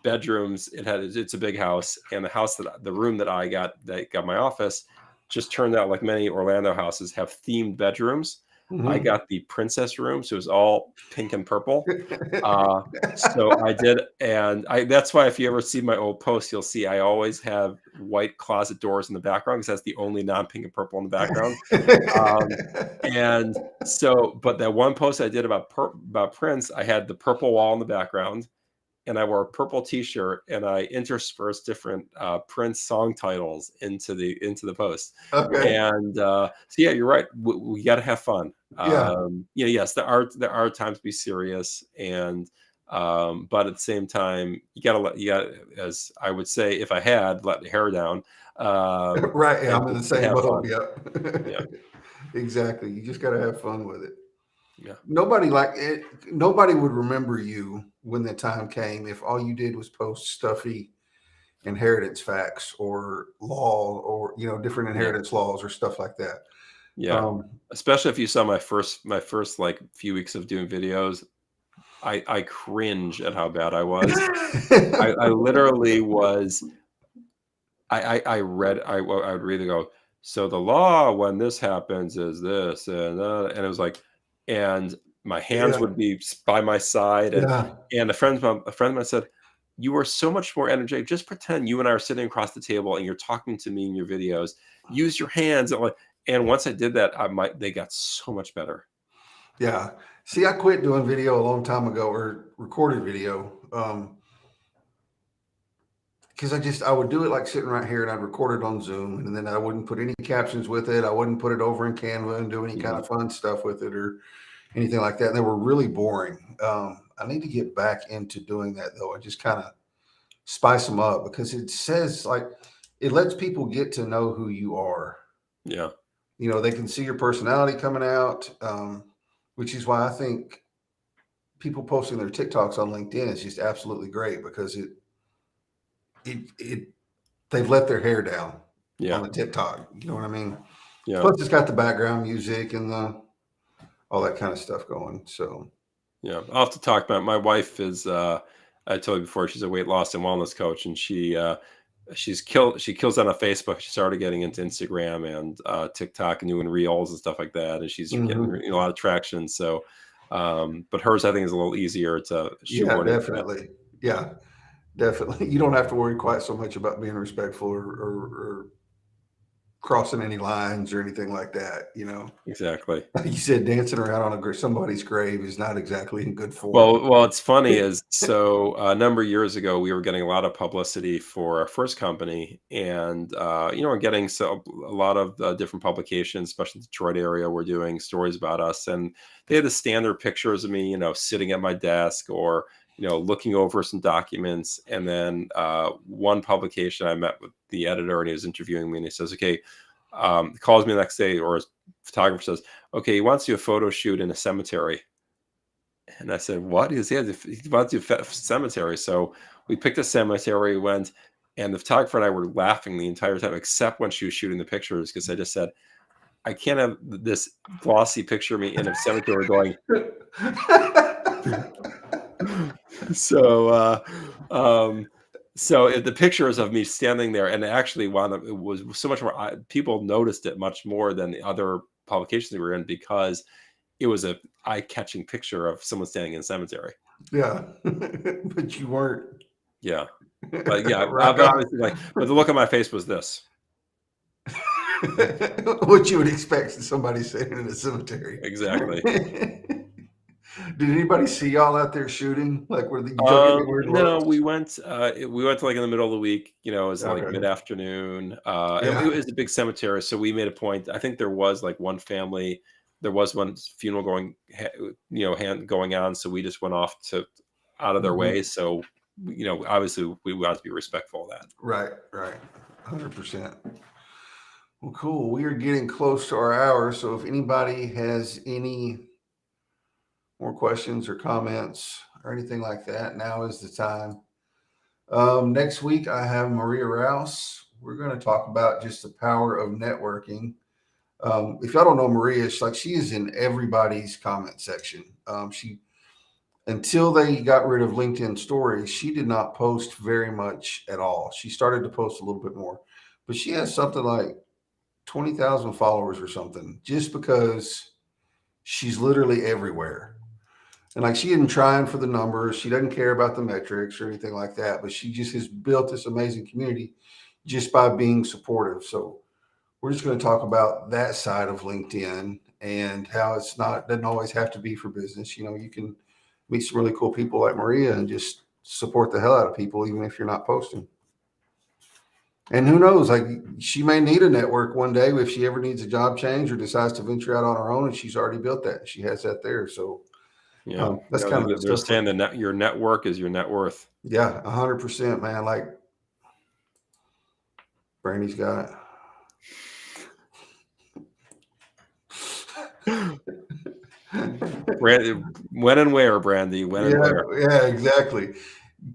B: bedrooms. It's a big house, and the room that got my office just turned out, like many Orlando houses have themed bedrooms. I
A: Hmm.
B: got the princess room, so it was all pink and purple. Uh, so I did, and that's why if you ever see my old posts, you'll see I always have white closet doors in the background, because that's the only non-pink and purple in the background. Um, and so, but that one post I did about Prince, I had the purple wall in the background, and I wore a purple T-shirt, and I interspersed different Prince song titles into the post.
A: Okay.
B: And so yeah, you're right. We got to have fun.
A: Yeah.
B: Yes, there are times to be serious, and but at the same time, you got, as I would say, if I had let the hair down,
A: Right. Yeah,
B: and
A: I'm in the
B: to
A: same
B: have
A: boat.
B: fun.
A: Yep.
B: Yeah,
A: Exactly. You just got to have fun with it.
B: yeah,
A: Nobody like it. Nobody would remember you when the time came if all you did was post stuffy inheritance facts or law or different
B: yeah,
A: inheritance laws or stuff like that.
B: Yeah. Especially if you saw my first like few weeks of doing videos, I cringe at how bad I was. I literally was. I would read and go. So the law when this happens is this, and it was like, and my hands
A: Yeah,
B: would be by my side,
A: yeah,
B: and a friend of mine said, "You are so much more energetic. Just pretend you and I are sitting across the table and you're talking to me in your videos. Use your hands." And once I did that, they got so much better.
A: yeah. See, I quit doing video a long time ago, or recorded video, because I would do it like sitting right here, and I'd record it on Zoom, and then I wouldn't put any captions with it. I wouldn't put it over in Canva and do any kind
B: Mhm.
A: of fun stuff with it or anything like that. And they were really boring. I need to get back into doing that though. I just kind of spice them up, because it says, like, it lets people get to know who you are.
B: Yeah.
A: They can see your personality coming out, which is why I think people posting their TikToks on LinkedIn is just absolutely great, because it they've let their hair down on
B: Yeah.
A: the TikTok. You know what I mean?
B: Yeah.
A: Plus, it's got the background music and all that kind of stuff going. So
B: Yeah. I'll have to talk about my wife is I told you before, she's a weight loss and wellness coach, and she kills that on Facebook. She started getting into Instagram and TikTok and doing reels and stuff like that, and she's getting
A: mhm.
B: a lot of traction. So but hers I think is a little easier to
A: Yeah,
B: shoehorn into that.
A: definitely. Yeah, definitely. You don't have to worry quite so much about being respectful, or crossing any lines or anything like that.
B: Exactly.
A: Like you said, dancing around on somebody's grave is not exactly in good form.
B: Well, it's funny is so a number of years ago, we were getting a lot of publicity for our first company, and we're getting a lot of different publications, especially in the Detroit area, were doing stories about us, and they had the standard pictures of me, sitting at my desk or looking over some documents, and then one publication, I met with the editor, and he was interviewing me, and he says, "Okay," calls me the next day, or his photographer says, "Okay, he wants to do a photo shoot in a cemetery." And I said, "What?" He goes, "Yeah, he wants to do cemetery." So we picked a cemetery, went, and the photographer and I were laughing the entire time, except when she was shooting the pictures, because I just said, "I can't have this glossy picture of me in a cemetery going." So, um, so if the pictures of me standing there, and actually one of it was so much more. People noticed it much more than the other publications we were in, because it was a eye-catching picture of someone standing in a cemetery.
A: Yeah, but you weren't.
B: Yeah. But yeah,
A: Right
B: but
A: on.
B: obviously, but the look on my face was this.
A: What you would expect from somebody sitting in a cemetery.
B: Exactly.
A: Did anybody see y'all out there shooting? Like, were you joking any weird
B: No,
A: looks?
B: we went to, like, in the middle of the week, it was, like,
A: Okay.
B: mid-afternoon, and it
A: Yeah.
B: was a big cemetery, so we made a point. I think there was, like, one family, there was one funeral hand going on, so we just went off to out of their way,
A: Mhm.
B: so, obviously, we want to be respectful of that.
A: Right. Right. 100%. Well, cool. We are getting close to our hour. So if anybody has any more questions or comments or anything like that, now is the time. Next week, I have Maria Rouse. We're going to talk about just the power of networking. If y'all don't know Maria, she is in everybody's comment section. She Until they got rid of LinkedIn stories, she did not post very much at all. She started to post a little bit more, but she has something like 20,000 followers or something, just because she's literally everywhere. And like, she isn't trying for the numbers. She doesn't care about the metrics or anything like that, but she just has built this amazing community just by being supportive. So we're just going to talk about that side of LinkedIn, and how doesn't always have to be for business. You can meet some really cool people like Maria and just support the hell out of people, even if you're not posting. And who knows, like, she may need a network one day if she ever needs a job change or decides to venture out on her own, and she's already built that. She has that there. So
B: Yeah.
A: that's kind of the
B: They're
A: stuff.
B: saying that your network is your net worth.
A: Yeah, 100%, man. Like, Brandy's got it.
B: Brandy, when and where, Brandy? When and
A: Yeah,
B: where?
A: yeah, exactly.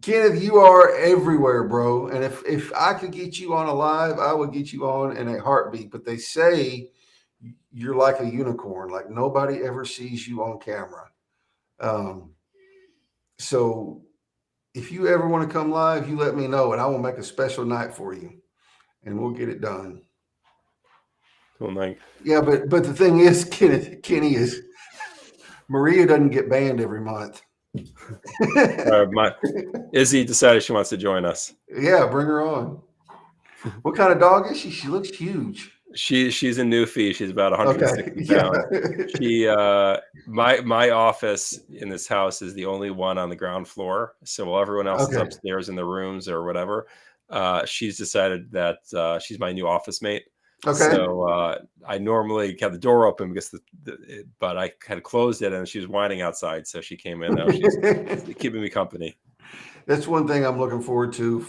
A: Kenneth, you are everywhere, bro. And if I could get you on a live, I would get you on in a heartbeat. But they say you're like a unicorn. Like nobody ever sees you on camera. So if you ever want to come live, you let me know, and I will make a special night for you, and we'll get it done.
B: Cool night.
A: Yeah, but the thing is, Kenny is Maria doesn't get banned every month.
B: Izzy decided she wants to join us.
A: Yeah, bring her on. What kind of dog is she? She looks huge.
B: She's a newfie. She's about 160
A: Okay,
B: pounds.
A: yeah.
B: She my office in this house is the only one on the ground floor. So while everyone else is
A: Okay.
B: upstairs in the rooms or whatever, she's decided that she's my new office mate.
A: Okay.
B: So I normally have the door open because but I had closed it and she was whining outside, so she came in. Now she's keeping me company.
A: That's one thing I'm looking forward to.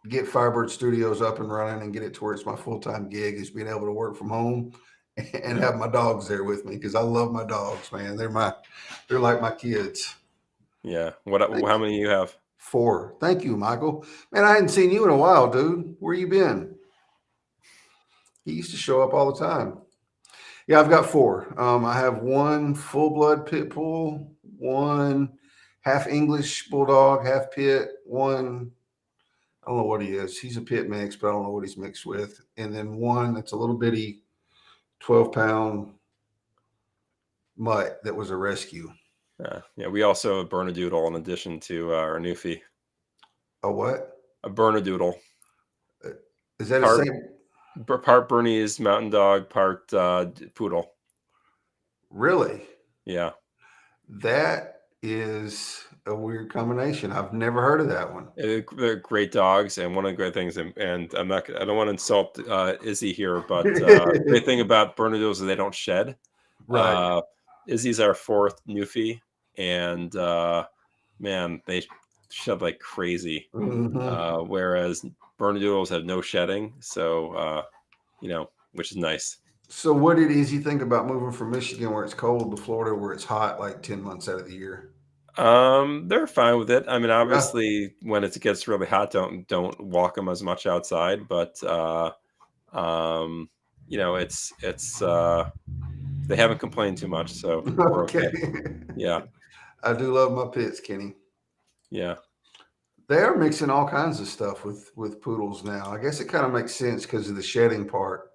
A: Get Firebird Studios up and running and get it to where it's my full-time gig, is being able to work from home and have my dogs there with me, because I love my dogs, man. They're like my kids.
B: Yeah. How many you have?
A: 4. Thank you, Michael. Man, I hadn't seen you in a while, dude. Where you been? He used to show up all the time. Yeah, I've got 4. I have 1 full-blood pit bull, 1 half English bulldog, half pit, 1, I don't know what he is. He's a pit mix, but I don't know what he's mixed with. And then 1 that's a little bitty 12-pound mutt that was a rescue.
B: Yeah, we also have a Bernedoodle in addition to our newfie.
A: A what?
B: A Bernedoodle.
A: Is that the same?
B: Part Bernese Mountain Dog, part Poodle.
A: Really?
B: Yeah.
A: That is a weird combination. I've never heard of that one.
B: They're great dogs, and one of the great things, and I don't want to insult Izzy here, but the great thing about Bernedoodles is they don't shed.
A: Right.
B: Izzy's our 4th newfie, and man, they shed like crazy.
A: Mm-hmm.
B: Whereas Bernedoodles have no shedding, so which is nice.
A: So what did Izzy think about moving from Michigan where it's cold to Florida where it's hot like 10 months out of the year?
B: They're fine with it. I mean, obviously, when it gets really hot, don't walk them as much outside. But it's they haven't complained too much, so we're okay. Yeah,
A: I do love my pits, Kenny.
B: Yeah,
A: they are mixing all kinds of stuff with poodles now. I guess it kind of makes sense because of the shedding part.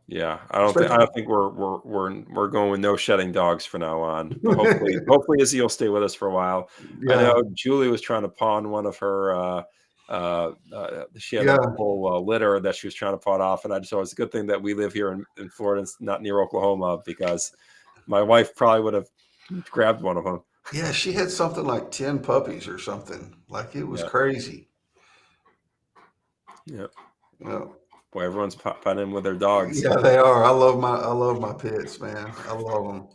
B: Yeah, I don't think we're going with no shedding dogs from now on. But hopefully Izzy will stay with us for a while. Yeah. I know Julie was trying to pawn one of her. She had a whole litter that she was trying to pawn off, and I just thought it's a good thing that we live here in Florida, and not near Oklahoma, because my wife probably would have grabbed one of them.
A: Yeah, she had something like 10 puppies or something. Like it was crazy.
B: Yeah.
A: Well.
B: Boy, everyone's popping in with their dogs.
A: Yeah, they are. I love my pets, man. I love them.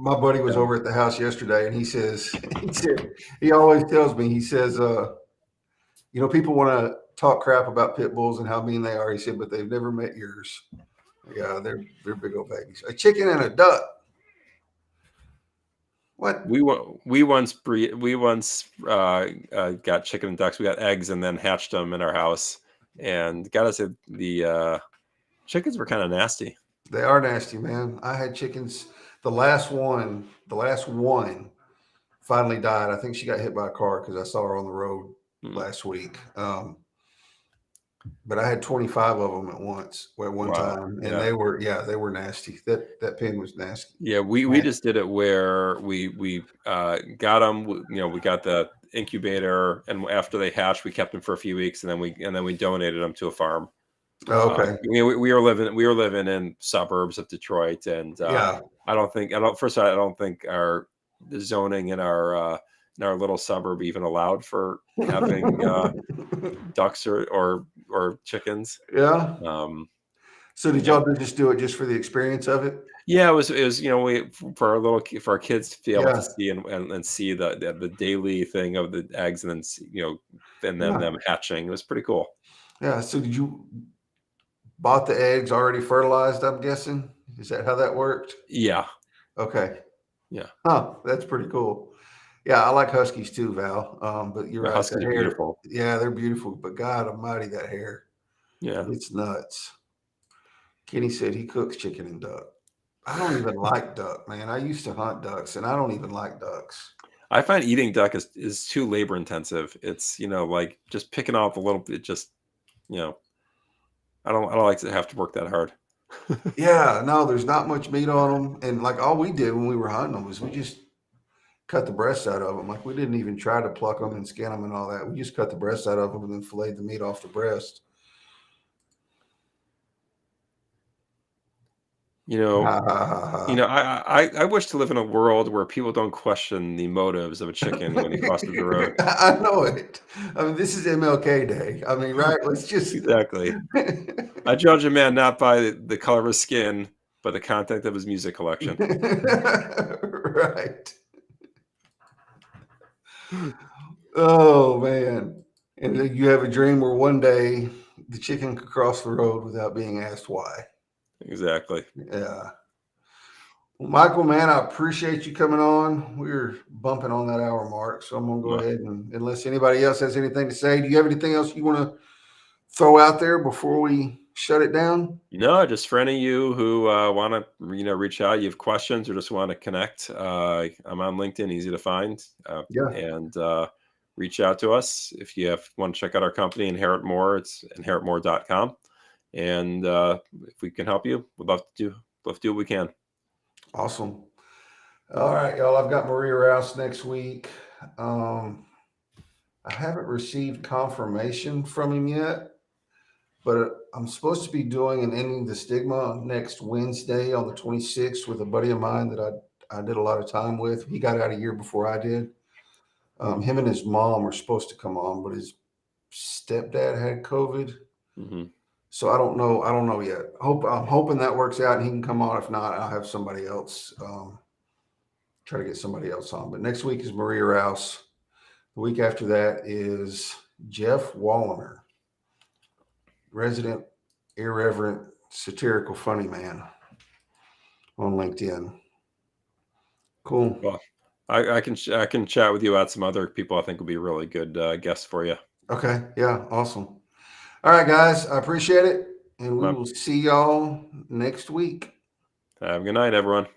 A: My buddy was over at the house yesterday, and he always tells me, he says, people want to talk crap about pit bulls and how mean they are. He said, but they've never met yours. Yeah, they're big old babies. A chicken and a duck. What?
B: We once got chicken and ducks. We got eggs and then hatched them in our house. And gotta say, the chickens were kind of nasty.
A: They are nasty, man. I had chickens. The last one finally died. I think she got hit by a car because I saw her on the road last week. But I had 25 of them at one time, and they were nasty. That pen was nasty.
B: Yeah, we just did it where we got them. We got the incubator, and after they hatched, we kept them for a few weeks, and then we donated them to a farm.
A: Oh, okay.
B: We were living in suburbs of Detroit, and I don't think our zoning in our little suburb even allowed for having ducks or chickens.
A: Yeah. So did y'all just do it just for the experience of it?
B: Yeah, it was for our kids to be able to see and see the daily thing of the eggs, and then them hatching. It was pretty cool.
A: Yeah. So did you bought the eggs already fertilized, I'm guessing? Is that how that worked?
B: Yeah.
A: Okay.
B: Yeah.
A: Huh. That's pretty cool. Yeah, I like huskies too, Val. But you're right.
B: Huskies are beautiful.
A: Yeah, they're beautiful. But God Almighty, that hair.
B: Yeah.
A: It's nuts. Kenny said he cooks chicken and duck. I don't even like duck, man. I used to hunt ducks, and I don't even like ducks.
B: I find eating duck is too labor intensive. It's, like just picking off a little bit, just, you know, I don't like to have to work that hard.
A: Yeah, no, there's not much meat on them, and like all we did when we were hunting them was we just cut the breasts out of them. Like we didn't even try to pluck them and skin them and all that. We just cut the breasts out of them and then filleted the meat off the breast.
B: You know,
A: Ha ha ha ha.
B: I wish to live in a world where people don't question the motives of a chicken when he crosses the road.
A: I know it. I mean, this is MLK Day. I mean, right? Let's just.
B: Exactly. I judge a man not by the color of his skin, but the content of his music collection.
A: Right. Oh man. And then you have a dream where one day the chicken could cross the road without being asked why.
B: Exactly.
A: Yeah. Well, Michael, man, I appreciate you coming on. We're bumping on that hour mark, so I'm gonna go
B: Well,
A: ahead and unless anybody else has anything to say, do you have anything else you want to throw out there before we shut it down?
B: just for any of you who want to, reach out, you have questions or just want to connect. I'm on LinkedIn, easy to find,
A: Yeah.
B: and reach out to us if you want to check out our company, Inherit More. It's inheritmore.com, and if we can help you, we'd love to do what we can.
A: Awesome. All right, y'all. I've got Maria Rouse next week. I haven't received confirmation from him yet, but I'm supposed to be doing an Ending the Stigma next Wednesday on the 26th with a buddy of mine that I did a lot of time with. He got out a year before I did. Him and his mom were supposed to come on, but his stepdad had COVID.
B: Mm-hmm.
A: So I don't know yet. I'm hoping that works out and he can come on. If not, I'll have somebody else. Try to get somebody else on. But next week is Maria Rouse. The week after that is Jeff Walliner, resident, irreverent, satirical, funny man on LinkedIn. Cool.
B: Well, I can chat with you about some other people I think will be really good guests for you.
A: Okay. Yeah. Awesome. All right, guys. I appreciate it. And we will see y'all next week.
B: Have a good night, everyone.